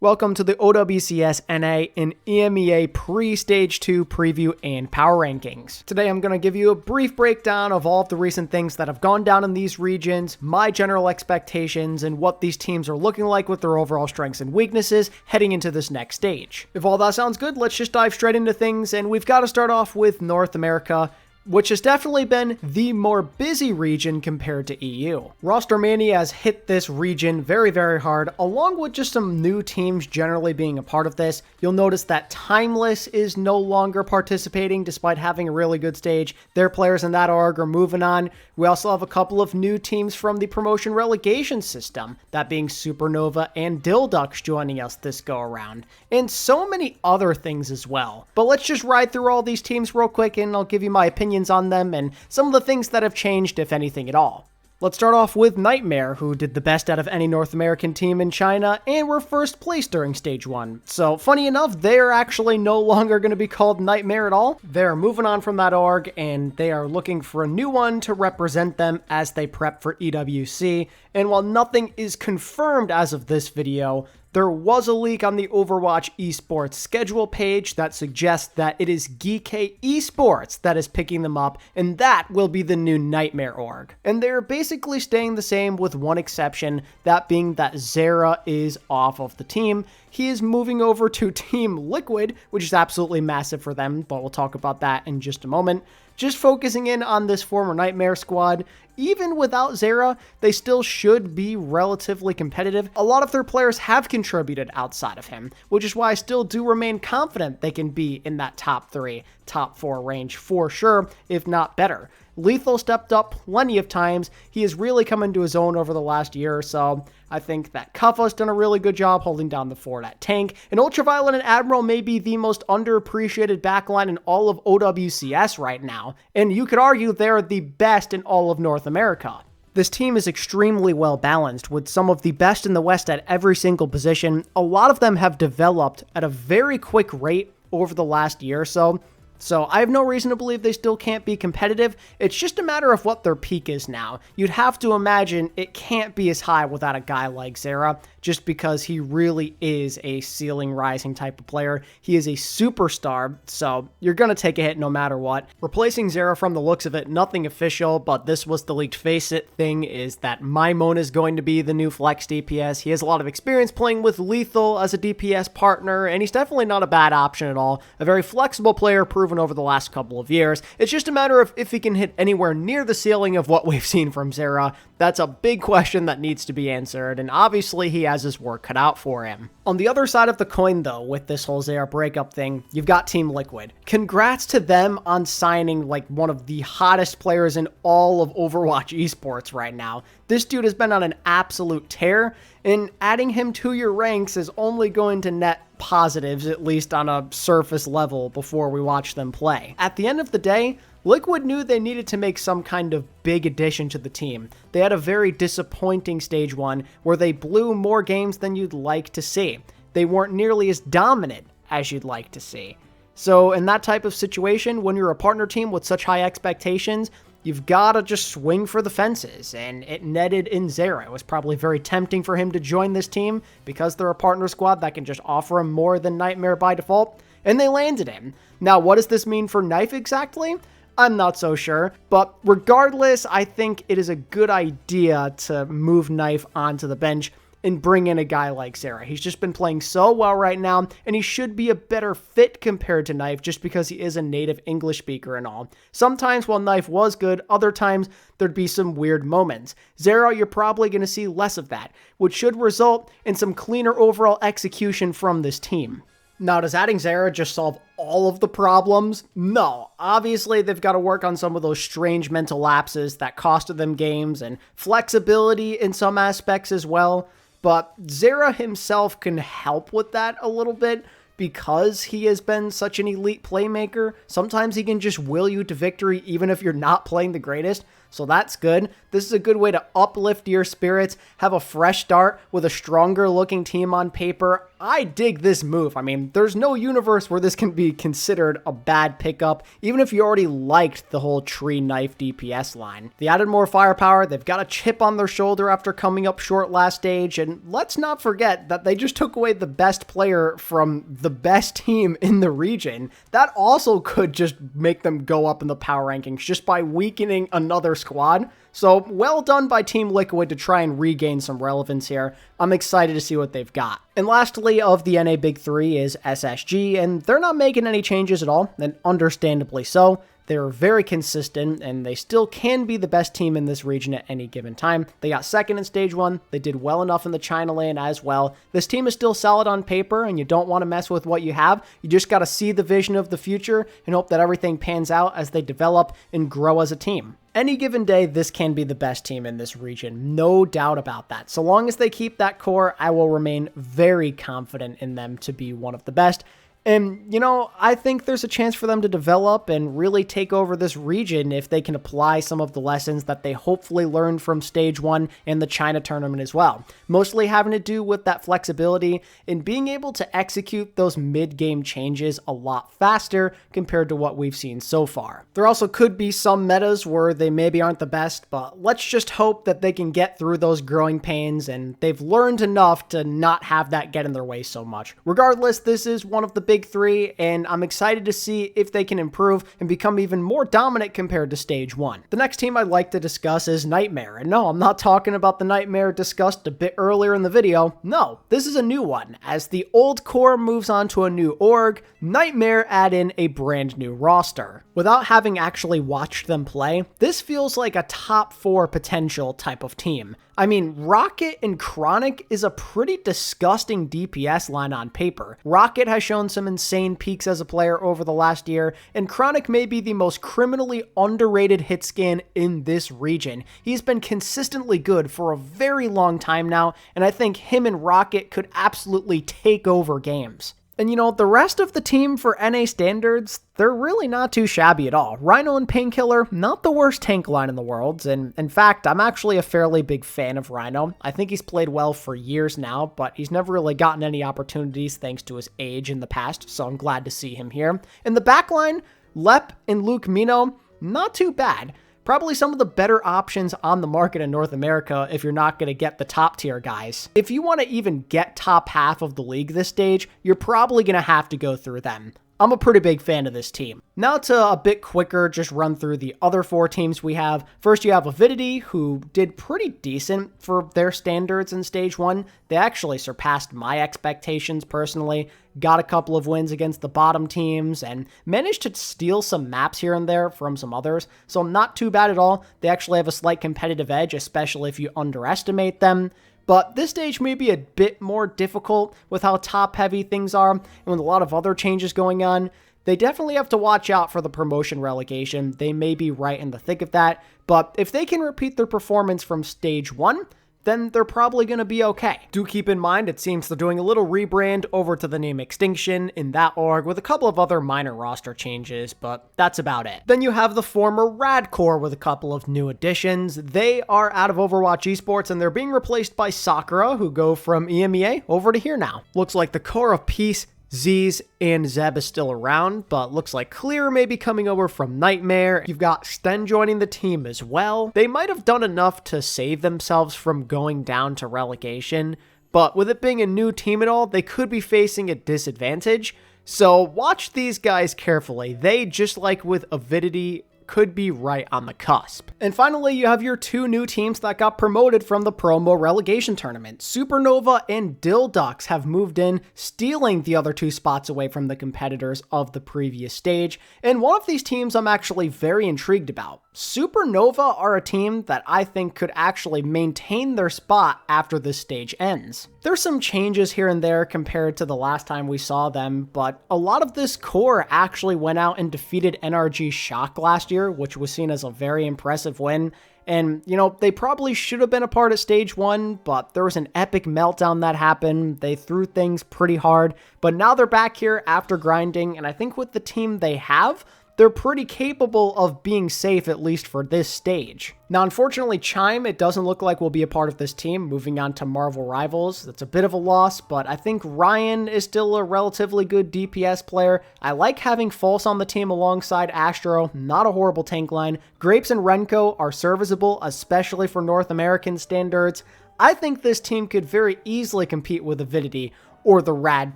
Welcome to the OWCS NA and EMEA pre-Stage 2 preview and power rankings. Today I'm going to give you a brief breakdown of all of the recent things that have gone down in these regions, my general expectations, and what these teams are looking like with their overall strengths and weaknesses heading into this next stage. If all that sounds good, let's just dive straight into things, and we've got to start off with North America, which has definitely been the more busy region compared to EU. Roster mania has hit this region very, very hard, along with just some new teams generally being a part of this. You'll notice that Timeless is no longer participating despite having a really good stage. Their players in that org are moving on. We also have a couple of new teams from the promotion relegation system, that being Supernova and Dildux joining us this go around, and so many other things as well. But let's just ride through all these teams real quick and I'll give you my opinions on them and some of the things that have changed, if anything at all. Let's start off with NTMR, who did the best out of any North American team in China and were first place during Stage 1. So, funny enough, they are actually no longer going to be called NTMR at all. They're moving on from that org and they are looking for a new one to represent them as they prep for EWC. And while nothing is confirmed as of this video, there was a leak on the Overwatch Esports schedule page that suggests that it is GK Esports that is picking them up, and that will be the new NTMR org. And they're basically staying the same with one exception, that being that Zeruhh is off of the team. He is moving over to Team Liquid, which is absolutely massive for them, but we'll talk about that in just a moment. Just focusing in on this former NTMR squad, even without Zeruhh, they still should be relatively competitive. A lot of their players have contributed outside of him, which is why I still do remain confident they can be in that top 3, top 4 range for sure, if not better. Lethal stepped up plenty of times. He has really come into his own over the last year or so. I think that Kuffa's done a really good job holding down the fort at tank. And Ultraviolet and Admiral may be the most underappreciated backline in all of OWCS right now. And you could argue they're the best in all of North America. This team is extremely well balanced, with some of the best in the West at every single position. A lot of them have developed at a very quick rate over the last year or so. So I have no reason to believe they still can't be competitive. It's just a matter of what their peak is now. You'd have to imagine it can't be as high without a guy like Zeruhh, just because he really is a ceiling rising type of player. He is a superstar, so you're going to take a hit no matter what. Replacing Zeruhh, from the looks of it, nothing official, but this was the leaked face it thing, is that Maimon is going to be the new flex DPS. He has a lot of experience playing with Lethal as a DPS partner, and he's definitely not a bad option at all. A very flexible player, proven over the last couple of years. It's just a matter of if he can hit anywhere near the ceiling of what we've seen from Zeruhh. That's a big question that needs to be answered, and obviously he has his work cut out for him. On the other side of the coin, though, with this whole Zeruhh breakup thing, you've got Team Liquid. Congrats to them on signing like one of the hottest players in all of Overwatch Esports right now. This dude has been on an absolute tear, and adding him to your ranks is only going to net positives, at least on a surface level, before we watch them play. At the end of the day, Liquid knew they needed to make some kind of big addition to the team. They had a very disappointing Stage 1 where they blew more games than you'd like to see. They weren't nearly as dominant as you'd like to see. So in that type of situation, when you're a partner team with such high expectations, you've got to just swing for the fences, and it netted in Zeruhh. It was probably very tempting for him to join this team because they're a partner squad that can just offer him more than NTMR by default, and they landed him. Now, what does this mean for Knife exactly? I'm not so sure, but regardless, I think it is a good idea to move Knife onto the bench and bring in a guy like Zeruhh. He's just been playing so well right now, and he should be a better fit compared to Knife just because he is a native English speaker and all. Sometimes while Knife was good, other times there'd be some weird moments. Zeruhh, you're probably going to see less of that, which should result in some cleaner overall execution from this team. Now, does adding Zeruhh just solve all of the problems? No. Obviously, they've got to work on some of those strange mental lapses that costed them games and flexibility in some aspects as well. But Zeruhh himself can help with that a little bit because he has been such an elite playmaker. Sometimes he can just will you to victory even if you're not playing the greatest. so that's good. This is a good way to uplift your spirits, have a fresh start with a stronger looking team on paper. I dig this move. I mean, there's no universe where this can be considered a bad pickup, even if you already liked the whole tree knife DPS line. They added more firepower, they've got a chip on their shoulder after coming up short last stage, and let's not forget that they just took away the best player from the best team in the region. That also could just make them go up in the power rankings just by weakening another squad. So well done by Team Liquid to try and regain some relevance here. I'm excited to see what they've got. And lastly of the NA Big 3 is SSG, and they're not making any changes at all, and understandably so. They're very consistent, and they still can be the best team in this region at any given time. They got second in Stage 1. They did well enough in the China lane as well. This team is still solid on paper, and you don't want to mess with what you have. You just got to see the vision of the future and hope that everything pans out as they develop and grow as a team. Any given day, this can be the best team in this region, no doubt about that. So long as they keep that core, I will remain very confident in them to be one of the best. And, you know, I think there's a chance for them to develop and really take over this region if they can apply some of the lessons that they hopefully learned from Stage 1 and the China tournament as well. Mostly having to do with that flexibility and being able to execute those mid-game changes a lot faster compared to what we've seen so far. There also could be some metas where they maybe aren't the best, but let's just hope that they can get through those growing pains and they've learned enough to not have that get in their way so much. Regardless, this is one of the Big 3, and I'm excited to see if they can improve and become even more dominant compared to Stage 1. The next team I'd like to discuss is NTMR, and no, I'm not talking about the NTMR discussed a bit earlier in the video. No, this is a new one. As the old core moves on to a new org, NTMR add in a brand new roster. Without having actually watched them play, this feels like a top 4 potential type of team. I mean, Rocket and Chronic is a pretty disgusting DPS line on paper. Rocket has shown some insane peaks as a player over the last year, and Chronic may be the most criminally underrated hit scan in this region. He's been consistently good for a very long time now, and I think him and Rocket could absolutely take over games. And you know, the rest of the team for NA standards, they're really not too shabby at all. Rhino and Painkiller, not the worst tank line in the world, and in fact, I'm actually a fairly big fan of Rhino. I think he's played well for years now, but he's never really gotten any opportunities thanks to his age in the past, so I'm glad to see him here. In the backline, Lep and Luke Mino, not too bad. Probably some of the better options on the market in North America if you're not going to get the top tier guys. If you want to even get top half of the league this stage, you're probably going to have to go through them. I'm a pretty big fan of this team. Now to a bit quicker, just run through the other 4 teams we have. First, you have Avidity, who did pretty decent for their standards in Stage 1. They actually surpassed my expectations personally, got a couple of wins against the bottom teams, and managed to steal some maps here and there from some others, so not too bad at all. They actually have a slight competitive edge, especially if you underestimate them. But this stage may be a bit more difficult with how top-heavy things are, and with a lot of other changes going on. They definitely have to watch out for the promotion relegation. They may be right in the thick of that, but if they can repeat their performance from Stage 1, then they're probably going to be okay. Do keep in mind, it seems they're doing a little rebrand over to the name Extinction in that org with a couple of other minor roster changes, but that's about it. Then you have the former Rad Core with a couple of new additions. They are out of Overwatch Esports and they're being replaced by Sakura, who go from EMEA over to here now. Looks like the core of Peace, Z's, and Zeb is still around, but looks like Clear may be coming over from NTMR. You've got Sten joining the team as well. They might have done enough to save themselves from going down to relegation, but with it being a new team and all, they could be facing a disadvantage. So watch these guys carefully. They, just like with Avidity, could be right on the cusp. And finally, you have your 2 new teams that got promoted from the promo relegation tournament. Supernova and Dildux have moved in, stealing the other 2 spots away from the competitors of the previous stage. And one of these teams I'm actually very intrigued about. Supernova are a team that I think could actually maintain their spot after this stage ends. There's some changes here and there compared to the last time we saw them, but a lot of this core actually went out and defeated NRG Shock last year, which was seen as a very impressive win. And, you know, they probably should have been a part of Stage 1, but there was an epic meltdown that happened. They threw things pretty hard, but now they're back here after grinding, and I think with the team they have, they're pretty capable of being safe, at least for this stage. Now, unfortunately, Chime, it doesn't look like will be a part of this team. Moving on to Marvel Rivals, that's a bit of a loss, but I think Ryan is still a relatively good DPS player. I like having False on the team alongside Astro, not a horrible tank line. Grapes and Renko are serviceable, especially for North American standards. I think this team could very easily compete with Avidity or the Rad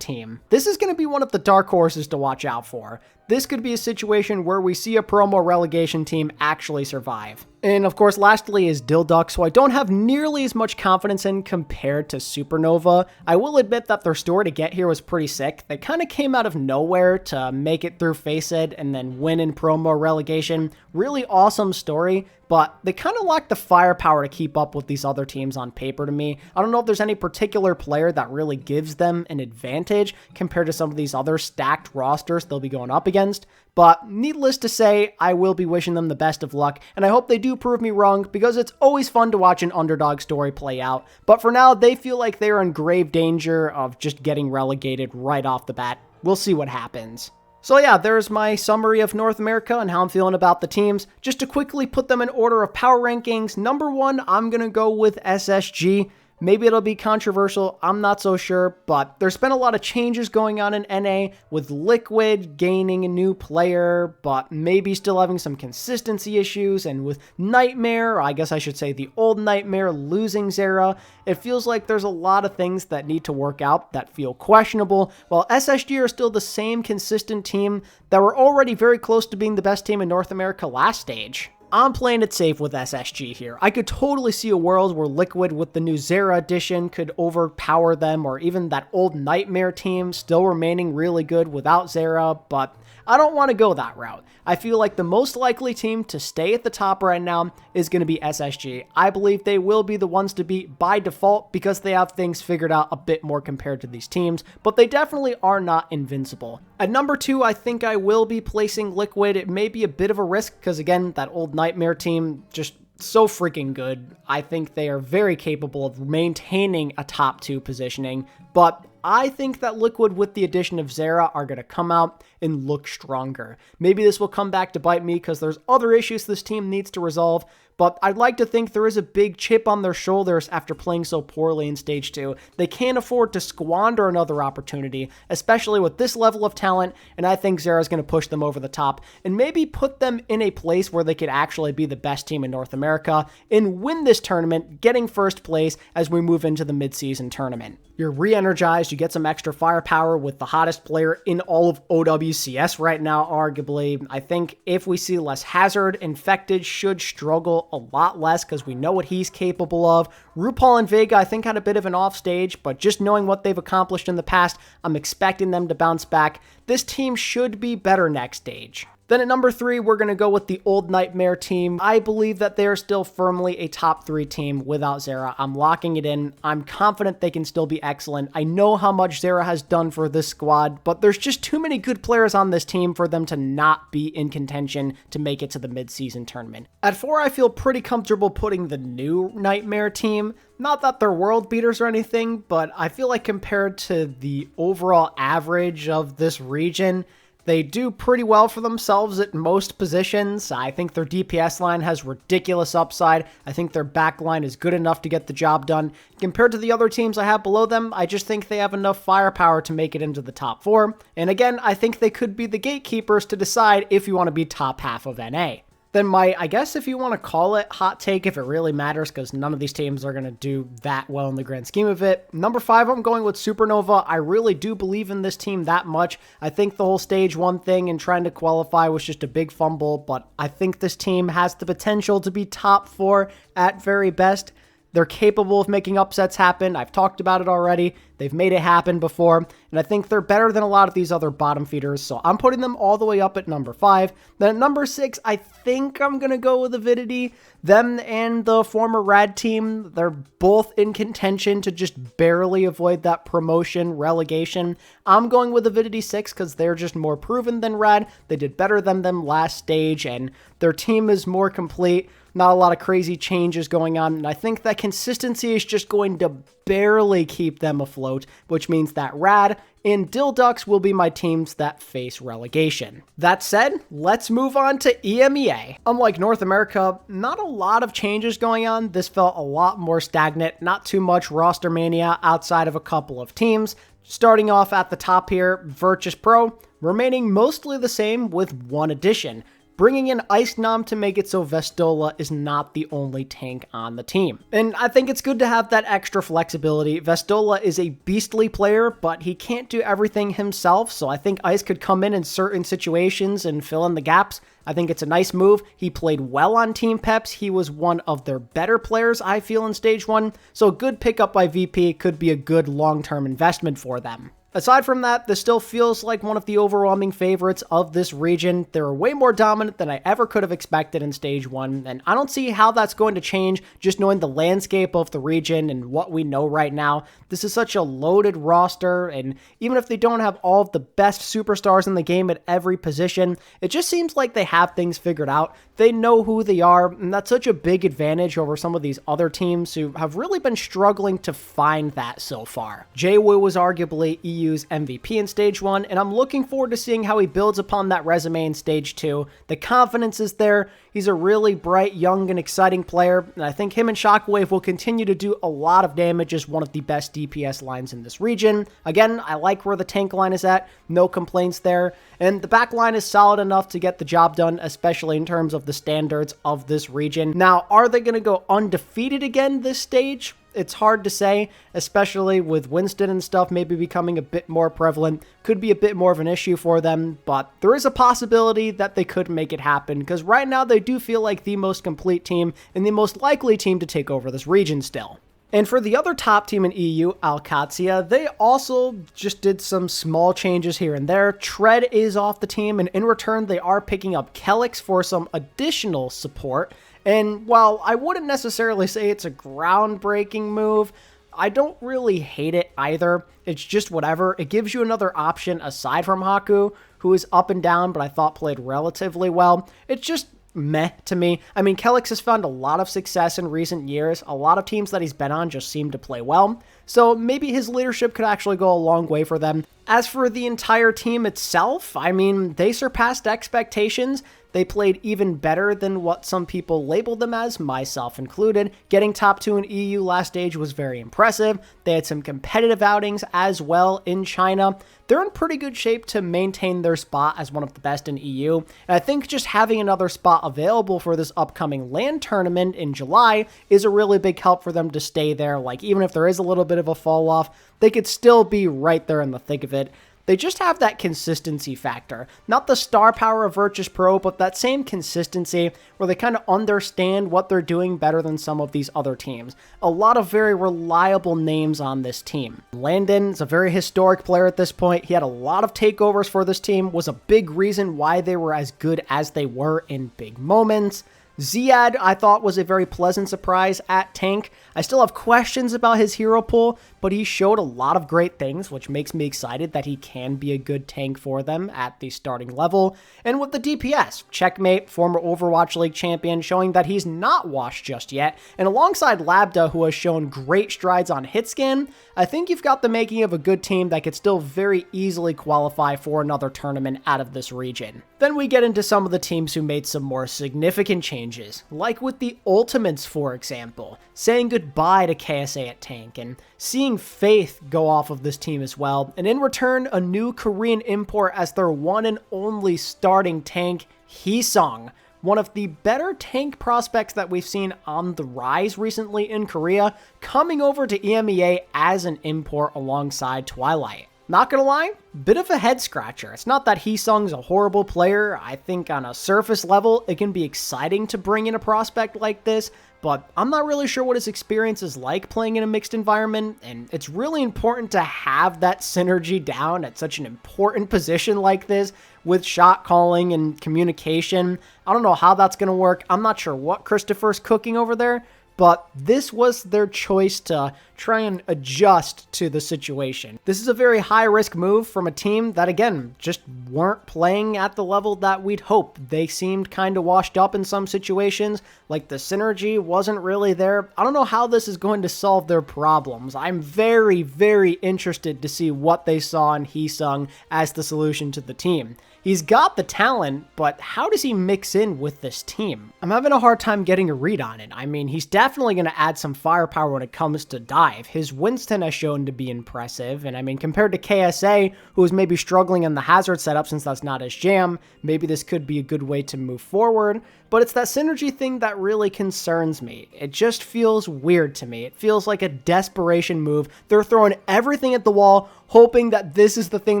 team. This is going to be one of the dark horses to watch out for. This could be a situation where we see a promo relegation team actually survive. And of course, lastly is Dilduck, who I don't have nearly as much confidence in compared to Supernova. I will admit that their story to get here was pretty sick. They kind of came out of nowhere to make it through Faceit and then win in promo relegation. Really awesome story, but they kind of lack the firepower to keep up with these other teams on paper to me. I don't know if there's any particular player that really gives them an advantage compared to some of these other stacked rosters they'll be going up against. But needless to say, I will be wishing them the best of luck, and I hope they do prove me wrong, because it's always fun to watch an underdog story play out. But for now, they feel like they're in grave danger of just getting relegated right off the bat. We'll see what happens. So yeah, there's my summary of North America and how I'm feeling about the teams. Just to quickly put them in order of power rankings, number 1, I'm going to go with SSG. Maybe it'll be controversial, I'm not so sure, but there's been a lot of changes going on in NA, with Liquid gaining a new player, but maybe still having some consistency issues, and with Nightmare, or I guess I should say the old Nightmare, losing Zeruhh. It feels like there's a lot of things that need to work out that feel questionable, while SSG are still the same consistent team that were already very close to being the best team in North America last stage. I'm playing it safe with SSG here. I could totally see a world where Liquid with the new Zeruhh edition could overpower them, or even that old Nightmare team still remaining really good without Zeruhh, but I don't want to go that route. I feel like the most likely team to stay at the top right now is going to be SSG. I believe they will be the ones to beat by default because they have things figured out a bit more compared to these teams, but they definitely are not invincible. At number 2, I think I will be placing Liquid. It may be a bit of a risk because, again, that old Nightmare team just so freaking good. I think they are very capable of maintaining a top 2 positioning, but I think that Liquid with the addition of Zeruhh are going to come out and look stronger. Maybe this will come back to bite me because there's other issues this team needs to resolve, but I'd like to think there is a big chip on their shoulders after playing so poorly in Stage 2. They can't afford to squander another opportunity, especially with this level of talent, and I think Zeruhh is going to push them over the top and maybe put them in a place where they could actually be the best team in North America and win this tournament, getting first place as we move into the mid-season tournament. You're re-energized, you get some extra firepower with the hottest player in all of OWCS right now, arguably. I think if we see less Hazard, Infected should struggle a lot less because we know what he's capable of. RuPaul and Vega, I think, had a bit of an off stage, but just knowing what they've accomplished in the past, I'm expecting them to bounce back. This team should be better next stage. Then at number 3, we're going to go with the old Nightmare team. I believe that they're still firmly a top 3 team without Zeruhh. I'm locking it in. I'm confident they can still be excellent. I know how much Zeruhh has done for this squad, but there's just too many good players on this team for them to not be in contention to make it to the mid-season tournament. At 4, I feel pretty comfortable putting the new Nightmare team. Not that they're world beaters or anything, but I feel like compared to the overall average of this region, they do pretty well for themselves at most positions. I think their DPS line has ridiculous upside. I think their back line is good enough to get the job done. Compared to the other teams I have below them, I just think they have enough firepower to make it into the top 4. And again, I think they could be the gatekeepers to decide if you want to be top half of NA. Then my, I guess if you want to call it hot take, if it really matters, because none of these teams are going to do that well in the grand scheme of it. Number 5, I'm going with Supernova. I really do believe in this team that much. I think the whole stage 1 thing and trying to qualify was just a big fumble, but I think this team has the potential to be top 4 at very best. They're capable of making upsets happen. I've talked about it already. They've made it happen before, and I think they're better than a lot of these other bottom feeders, so I'm putting them all the way up at number 5. Then at number 6, I think I'm going to go with Avidity. Them and the former Rad team, they're both in contention to just barely avoid that promotion relegation. I'm going with Avidity 6 because they're just more proven than Rad. They did better than them last stage, and their team is more complete. not a lot of crazy changes going on, and I think that consistency is just going to barely keep them afloat, which means that Rad and Dilducks will be my teams that face relegation. That said, let's move on to EMEA. Unlike North America, not a lot of changes going on. This felt a lot more stagnant, not too much roster mania outside of a couple of teams. Starting off at the top here, Virtus Pro, remaining mostly the same with one addition, bringing in Ice Nom to make it so Vestola is not the only tank on the team. And I think it's good to have that extra flexibility. Vestola is a beastly player, but he can't do everything himself, so I think Ice could come in certain situations and fill in the gaps. I think it's a nice move. He played well on Team Peps. He was one of their better players, I feel, in Stage 1, so a good pickup by VP could be a good long-term investment for them. Aside from that, this still feels like one of the overwhelming favorites of this region. They're way more dominant than I ever could have expected in Stage 1, and I don't see how that's going to change just knowing the landscape of the region and what we know right now. This is such a loaded roster, and even if they don't have all of the best superstars in the game at every position, it just seems like they have things figured out. They know who they are, and that's such a big advantage over some of these other teams who have really been struggling to find that so far. JWoo was arguably EU's MVP in Stage 1, and I'm looking forward to seeing how he builds upon that resume in Stage 2. The confidence is there. He's a really bright, young, and exciting player, and I think him and Shockwave will continue to do a lot of damage as one of the best DPS lines in this region. Again, I like where the tank line is at, no complaints there, and the back line is solid enough to get the job done, especially in terms of the standards of this region. Now, are they going to go undefeated again this stage? It's hard to say, especially with Winston and stuff maybe becoming a bit more prevalent. Could be a bit more of an issue for them, but there is a possibility that they could make it happen, because right now they do feel like the most complete team and the most likely team to take over this region still. And for the other top team in EU, Qadsiah, they also just did some small changes here and there. Tread is off the team, and in return, they are picking up Kellex for some additional support. And while I wouldn't necessarily say it's a groundbreaking move, I don't really hate it either. It's just whatever. It gives you another option aside from Haku, who is up and down, but I thought played relatively well. It's just meh to me. I mean, Kellex has found a lot of success in recent years. A lot of teams that he's been on just seem to play well. So maybe his leadership could actually go a long way for them. As for the entire team itself, I mean, they surpassed expectations. They played even better than what some people labeled them as, myself included. Getting top 2 in EU last stage was very impressive. They had some competitive outings as well in China. They're in pretty good shape to maintain their spot as one of the best in EU. And I think just having another spot available for this upcoming LAN tournament in July is a really big help for them to stay there. Like, even if there is a little bit of a fall off, they could still be right there in the thick of it. They just have that consistency factor. Not the star power of Virtus Pro, but that same consistency where they kind of understand what they're doing better than some of these other teams. A lot of very reliable names on this team. Landon is a very historic player at this point. He had a lot of takeovers for this team, was a big reason why they were as good as they were in big moments. Ziad, I thought, was a very pleasant surprise at tank. I still have questions about his hero pool, but he showed a lot of great things, which makes me excited that he can be a good tank for them at the starting level. And with the DPS, Checkmate, former Overwatch League champion, showing that he's not washed just yet. And alongside Labda, who has shown great strides on hitscan, I think you've got the making of a good team that could still very easily qualify for another tournament out of this region. Then we get into some of the teams who made some more significant changes, like with the Ultimates, for example, saying goodbye to KSAA at tank, and seeing Faith go off of this team as well, and in return, a new Korean import as their one and only starting tank, Heesung, one of the better tank prospects that we've seen on the rise recently in Korea, coming over to EMEA as an import alongside Twilight. Not gonna lie, bit of a head scratcher. It's not that Heesung's a horrible player. I think on a surface level, it can be exciting to bring in a prospect like this, but I'm not really sure what his experience is like playing in a mixed environment, and it's really important to have that synergy down at such an important position like this with shot calling and communication. I don't know how that's gonna work. I'm not sure what Christopher's cooking over there, but this was their choice to try and adjust to the situation. This is a very high-risk move from a team that, again, just weren't playing at the level that we'd hope. They seemed kind of washed up in some situations, like the synergy wasn't really there. I don't know how this is going to solve their problems. I'm very, very interested to see what they saw in Heesung as the solution to the team. He's got the talent, but how does he mix in with this team? I'm having a hard time getting a read on it. I mean, he's definitely going to add some firepower when it comes to dive. His Winston has shown to be impressive, and I mean, compared to KSAA, who is maybe struggling in the hazard setup since that's not his jam, maybe this could be a good way to move forward, but it's that synergy thing that really concerns me. It just feels weird to me. It feels like a desperation move. They're throwing everything at the wall, hoping that this is the thing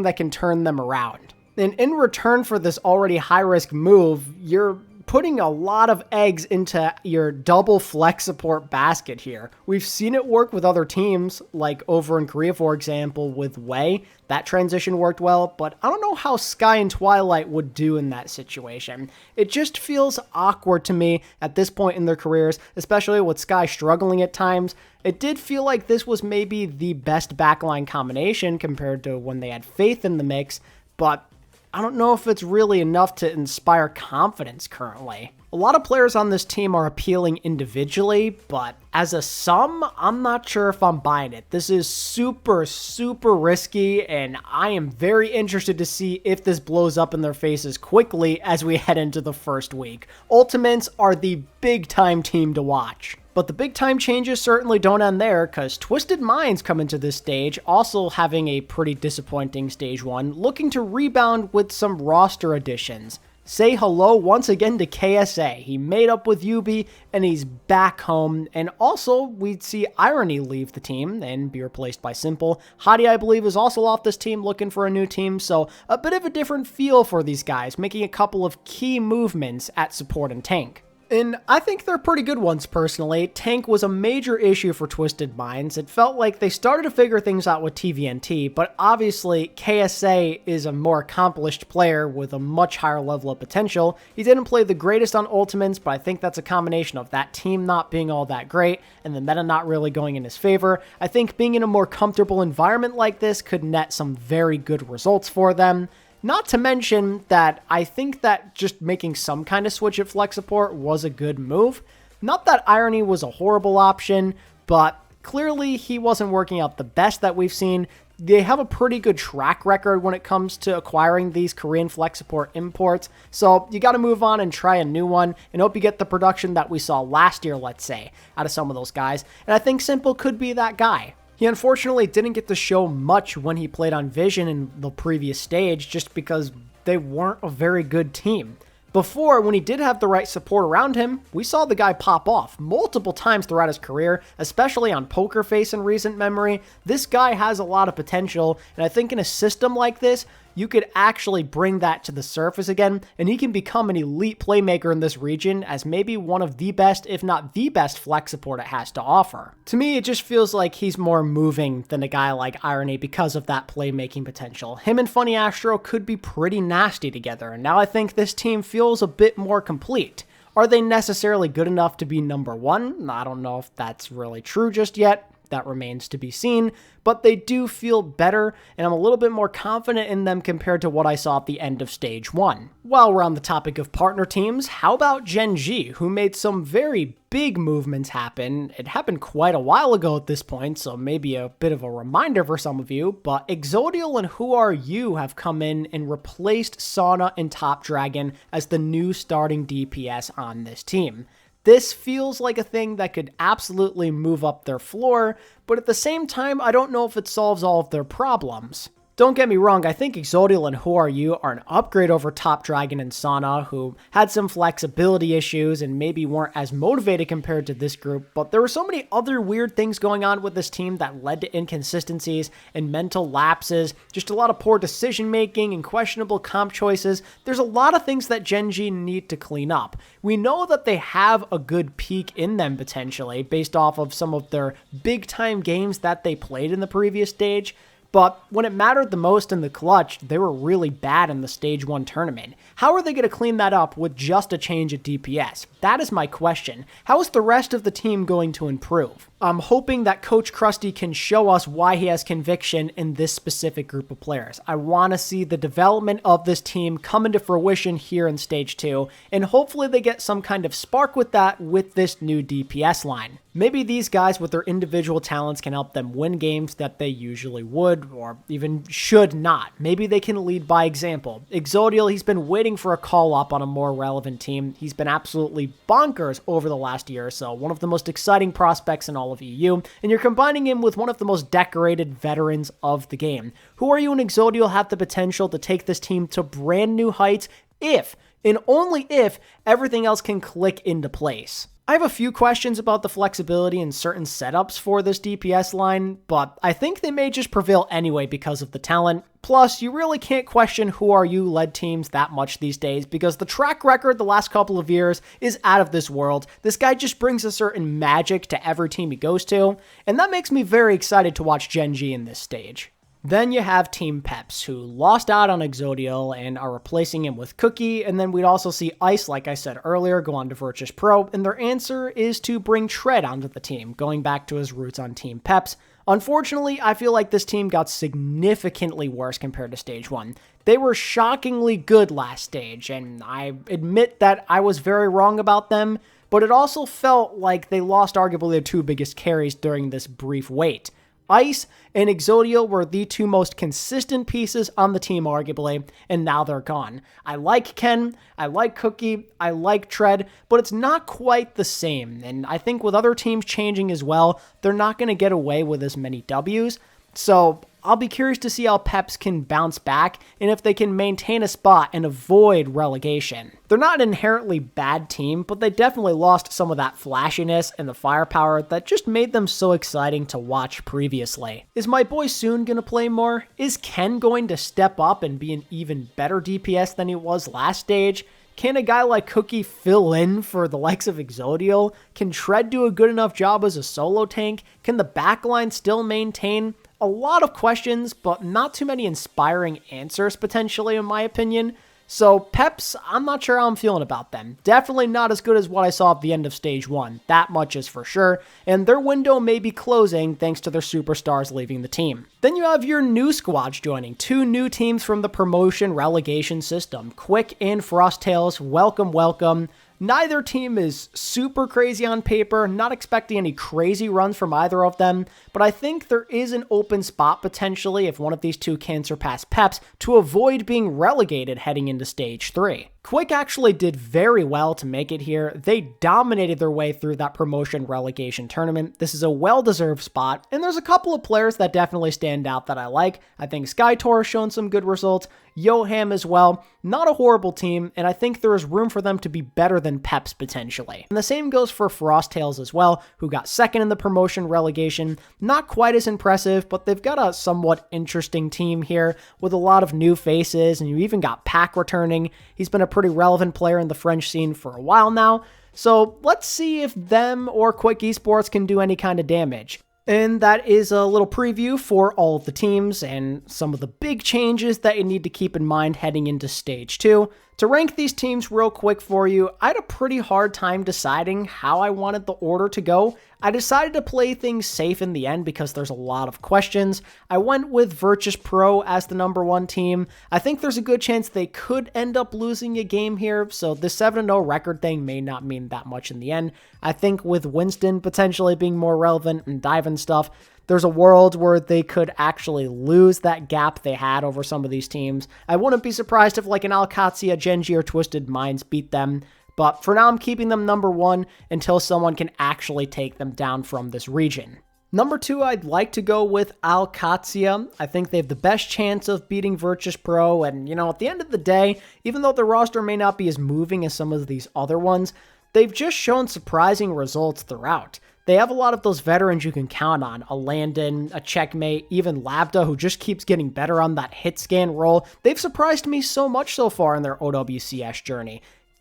that can turn them around. And in return for this already high-risk move, you're putting a lot of eggs into your double flex support basket here. We've seen it work with other teams, like over in Korea, for example, with Wei. That transition worked well, but I don't know how Sky and Twilight would do in that situation. It just feels awkward to me at this point in their careers, especially with Sky struggling at times. It did feel like this was maybe the best backline combination compared to when they had Faith in the mix, but I don't know if it's really enough to inspire confidence currently. A lot of players on this team are appealing individually, but as a sum, I'm not sure if I'm buying it. This is super, super risky, and I am very interested to see if this blows up in their faces quickly as we head into the first week. Ultimates are the big-time team to watch. But the big-time changes certainly don't end there, because Twisted Minds come into this stage, also having a pretty disappointing Stage 1, looking to rebound with some roster additions. Say hello once again to KSAA. He made up with Yubi, and he's back home. And also, we'd see Irony leave the team and be replaced by Simple. Hadi, I believe, is also off this team, looking for a new team, so a bit of a different feel for these guys, making a couple of key movements at support and tank. And I think they're pretty good ones, personally. Tank was a major issue for Twisted Minds. It felt like they started to figure things out with TVNT, but obviously KSAA is a more accomplished player with a much higher level of potential. He didn't play the greatest on Ultimates, but I think that's a combination of that team not being all that great and the meta not really going in his favor. I think being in a more comfortable environment like this could net some very good results for them. Not to mention that I think that just making some kind of switch at flex support was a good move. Not that Irony was a horrible option, but clearly he wasn't working out the best that we've seen. They have a pretty good track record when it comes to acquiring these Korean flex support imports, so you got to move on and try a new one and hope you get the production that we saw last year, let's say, out of some of those guys. And I think Simple could be that guy. He unfortunately didn't get to show much when he played on Vision in the previous stage just because they weren't a very good team. Before, when he did have the right support around him, we saw the guy pop off multiple times throughout his career, especially on Poker Face in recent memory. This guy has a lot of potential, and I think in a system like this, you could actually bring that to the surface again, and he can become an elite playmaker in this region as maybe one of the best, if not the best, flex support it has to offer. To me, it just feels like he's more moving than a guy like Irony because of that playmaking potential. Him and Funny Astro could be pretty nasty together, and now I think this team feels a bit more complete. Are they necessarily good enough to be number one? I don't know if that's really true just yet. That remains to be seen, but they do feel better, and I'm a little bit more confident in them compared to what I saw at the end of Stage 1. While we're on the topic of partner teams, how about Gen.G, who made some very big movements happen? It happened quite a while ago at this point, so maybe a bit of a reminder for some of you, but XZODYal and WhoRU have come in and replaced Sauna and Top Dragon as the new starting DPS on this team. This feels like a thing that could absolutely move up their floor, but at the same time, I don't know if it solves all of their problems. Don't get me wrong, I think XZODYal and WhoRU are an upgrade over Top Dragon and Sauna, who had some flexibility issues and maybe weren't as motivated compared to this group, but there were so many other weird things going on with this team that led to inconsistencies and mental lapses, just a lot of poor decision making and questionable comp choices. There's a lot of things that Gen.G need to clean up. We know that they have a good peak in them potentially, based off of some of their big time games that they played in the previous stage, But when it mattered the most in the clutch, they were really bad in the Stage 1 tournament. How are they going to clean that up with just a change at DPS? That is my question. How is the rest of the team going to improve? I'm hoping that Coach Krusty can show us why he has conviction in this specific group of players. I want to see the development of this team come into fruition here in Stage 2, and hopefully they get some kind of spark with that with this new DPS line. Maybe these guys with their individual talents can help them win games that they usually would, or even should not. Maybe they can lead by example. Xzodyal, he's been waiting for a call-up on a more relevant team. He's been absolutely bonkers over the last year or so, one of the most exciting prospects in all of EU, and you're combining him with one of the most decorated veterans of the game. WhoRU and Xzodyal have the potential to take this team to brand new heights if, and only if, everything else can click into place. I have a few questions about the flexibility in certain setups for this DPS line, but I think they may just prevail anyway because of the talent. Plus, you really can't question WhoRU-led teams that much these days because the track record the last couple of years is out of this world. This guy just brings a certain magic to every team he goes to, and that makes me very excited to watch Gen.G in this stage. Then you have Team Peps, who lost out on Xzodyal and are replacing him with Cookie, and then we'd also see Ice, like I said earlier, go on to Virtus Pro, and their answer is to bring Tread onto the team, going back to his roots on Team Peps. Unfortunately, I feel like this team got significantly worse compared to Stage 1. They were shockingly good last stage, and I admit that I was very wrong about them, but it also felt like they lost arguably their two biggest carries during this brief wait. Ice and Xzodyal were the two most consistent pieces on the team, arguably, and now they're gone. I like Ken, I like Cookie, I like Tread, but it's not quite the same, and I think with other teams changing as well, they're not going to get away with as many Ws, so I'll be curious to see how Peps can bounce back and if they can maintain a spot and avoid relegation. They're not an inherently bad team, but they definitely lost some of that flashiness and the firepower that just made them so exciting to watch previously. Is my boy Soon going to play more? Is Ken going to step up and be an even better DPS than he was last stage? Can a guy like Cookie fill in for the likes of Xzodyal? Can Tread do a good enough job as a solo tank? Can the backline still maintain? A lot of questions, but not too many inspiring answers, potentially, in my opinion. So, Peps, I'm not sure how I'm feeling about them. Definitely not as good as what I saw at the end of Stage 1. That much is for sure. And their window may be closing thanks to their superstars leaving the team. Then you have your new squads joining. Two new teams from the promotion relegation system. Quick and Frosttails, welcome, welcome. Neither team is super crazy on paper, not expecting any crazy runs from either of them, but I think there is an open spot potentially if one of these two can surpass Peps to avoid being relegated heading into Stage 3. Quick actually did very well to make it here. They dominated their way through that promotion relegation tournament. This is a well-deserved spot, and there's a couple of players that definitely stand out that I like. I think Skytor has shown some good results, Yoham as well. Not a horrible team, and I think there is room for them to be better than Peps potentially. And the same goes for Frosttails as well, who got second in the promotion relegation. Not quite as impressive, but they've got a somewhat interesting team here with a lot of new faces, and you even got Pack returning. He's been a pretty relevant player in the French scene for a while now, so let's see if them or Quick Esports can do any kind of damage. And that is a little preview for all of the teams and some of the big changes that you need to keep in mind heading into Stage 2. To rank these teams real quick for you, I had a pretty hard time deciding how I wanted the order to go. I decided to play things safe in the end because there's a lot of questions. I went with Virtus Pro as the number 1 team. I think there's a good chance they could end up losing a game here, so the 7-0 record thing may not mean that much in the end. I think with Winston potentially being more relevant and Dive stuff, there's a world where they could actually lose that gap they had over some of these teams. I wouldn't be surprised if like an Qadsiah, Gen.G, or Twisted Minds beat them, but for now I'm keeping them number 1 until someone can actually take them down from this region. Number 2, I'd like to go with Qadsiah. I think they have the best chance of beating Virtus Pro, and at the end of the day, even though their roster may not be as moving as some of these other ones, they've just shown surprising results throughout. They have a lot of those veterans you can count on, a Landon, a Checkmate, even Labda, who just keeps getting better on that hit scan role. They've surprised me so much so far in their OWCS journey.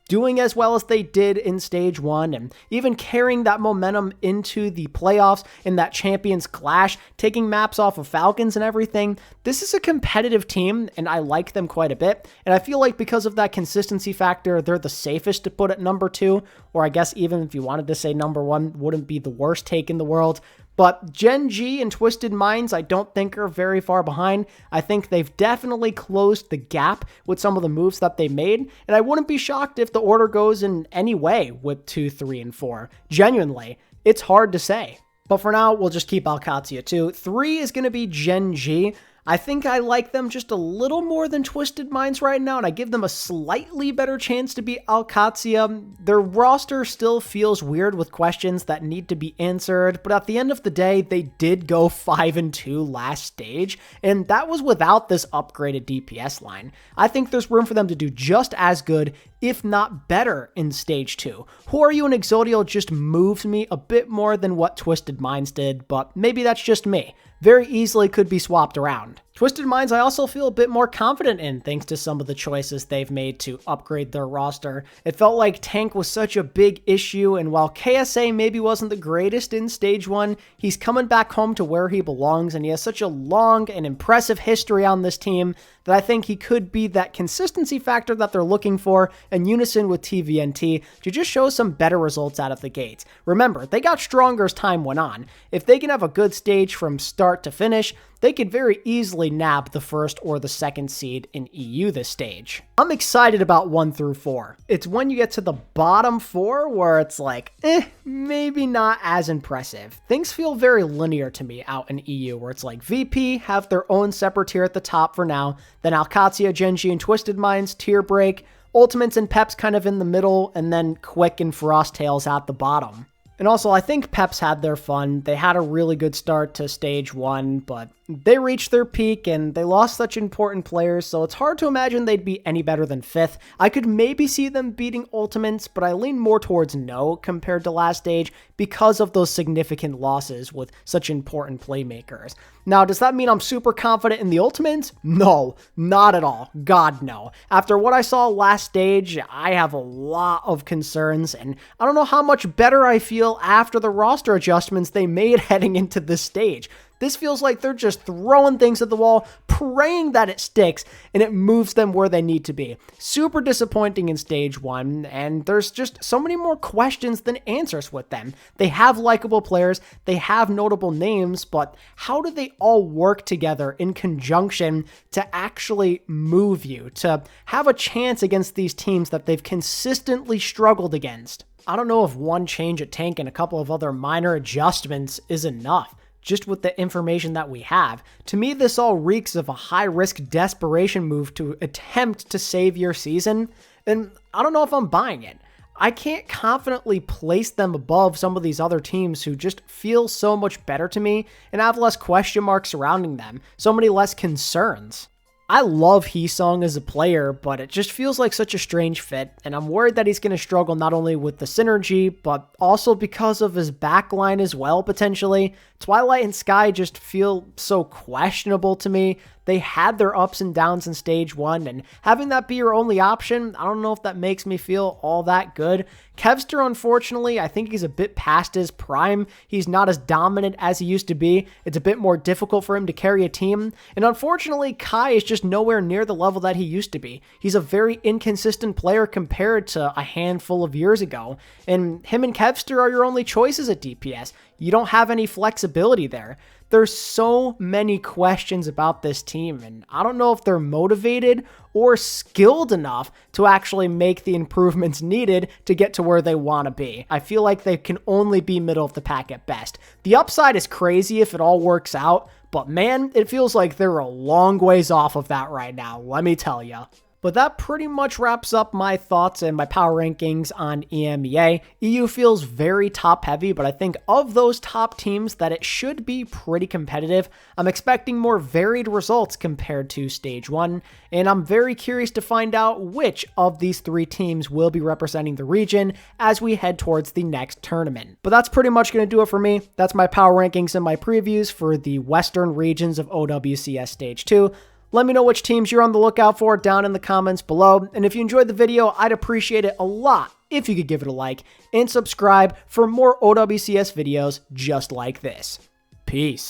doing as well as they did in Stage 1 and even carrying that momentum into the playoffs in that Champions Clash, taking maps off of Falcons and everything. This is a competitive team, and I like them quite a bit, and I feel like because of that consistency factor, they're the safest to put at number 2, or I guess even if you wanted to say number 1, wouldn't be the worst take in the world. But Gen.G and Twisted Minds I don't think are very far behind. I think they've definitely closed the gap with some of the moves that they made, and I wouldn't be shocked if the order goes in any way with 2, 3, and 4. Genuinely, it's hard to say. But for now, we'll just keep AlexyOWL 2. 3 is going to be Gen.G. I think I like them just a little more than Twisted Minds right now, and I give them a slightly better chance to beat AlexyOWL. Their roster still feels weird with questions that need to be answered, but at the end of the day, they did go 5-2 last stage, and that was without this upgraded DPS line. I think there's room for them to do just as good, if not better, in Stage 2. WhoRU and Xzodyal just moves me a bit more than what Twisted Minds did, but maybe that's just me. Very easily could be swapped around. Twisted Minds I also feel a bit more confident in thanks to some of the choices they've made to upgrade their roster. It felt like tank was such a big issue, and while KSAA maybe wasn't the greatest in Stage 1, he's coming back home to where he belongs, and he has such a long and impressive history on this team that I think he could be that consistency factor that they're looking for in unison with TVNT to just show some better results out of the gate. Remember, they got stronger as time went on. If they can have a good stage from start to finish, they could very easily nab the first or the second seed in EU this stage. I'm excited about 1 through 4. It's when you get to the bottom 4 where it's like, maybe not as impressive. Things feel very linear to me out in EU, where it's like VP have their own separate tier at the top for now, then Qadsiah, Gen.G, and Twisted Minds tier break, Ultimates and Peps kind of in the middle, and then Quick and Frosttails at the bottom. And also, I think Peps had their fun. They had a really good start to Stage 1, but they reached their peak and they lost such important players, so it's hard to imagine they'd be any better than 5th. I could maybe see them beating Ultimates, but I lean more towards no compared to last stage because of those significant losses with such important playmakers. Now, does that mean I'm super confident in the Ultimates? No, not at all. God, no. After what I saw last stage, I have a lot of concerns, and I don't know how much better I feel after the roster adjustments they made heading into this stage. This feels like they're just throwing things at the wall, praying that it sticks, and it moves them where they need to be. Super disappointing in Stage 1, and there's just so many more questions than answers with them. They have likable players, they have notable names, but how do they all work together in conjunction to actually move you, to have a chance against these teams that they've consistently struggled against? I don't know if one change at tank and a couple of other minor adjustments is enough. Just with the information that we have. To me, this all reeks of a high-risk desperation move to attempt to save your season, and I don't know if I'm buying it. I can't confidently place them above some of these other teams who just feel so much better to me and have less question marks surrounding them, so many less concerns. I love Heesung as a player, but it just feels like such a strange fit, and I'm worried that he's going to struggle not only with the synergy, but also because of his backline as well, potentially. Twilight and Sky just feel so questionable to me. They had their ups and downs in Stage 1, and having that be your only option, I don't know if that makes me feel all that good. Kevster, unfortunately, I think he's a bit past his prime. He's not as dominant as he used to be. It's a bit more difficult for him to carry a team. And unfortunately, Kai is just nowhere near the level that he used to be. He's a very inconsistent player compared to a handful of years ago. And him and Kevster are your only choices at DPS. You don't have any flexibility there. There's so many questions about this team, and I don't know if they're motivated or skilled enough to actually make the improvements needed to get to where they want to be. I feel like they can only be middle of the pack at best. The upside is crazy if it all works out, but man, it feels like they're a long ways off of that right now, let me tell you. But that pretty much wraps up my thoughts and my power rankings on EMEA. EU feels very top heavy, but I think of those top teams that it should be pretty competitive. I'm expecting more varied results compared to Stage 1, and I'm very curious to find out which of these 3 teams will be representing the region as we head towards the next tournament. But that's pretty much going to do it for me. That's my power rankings and my previews for the Western regions of OWCS Stage 2. Let me know which teams you're on the lookout for down in the comments below, and if you enjoyed the video, I'd appreciate it a lot if you could give it a like and subscribe for more OWCS videos just like this. Peace.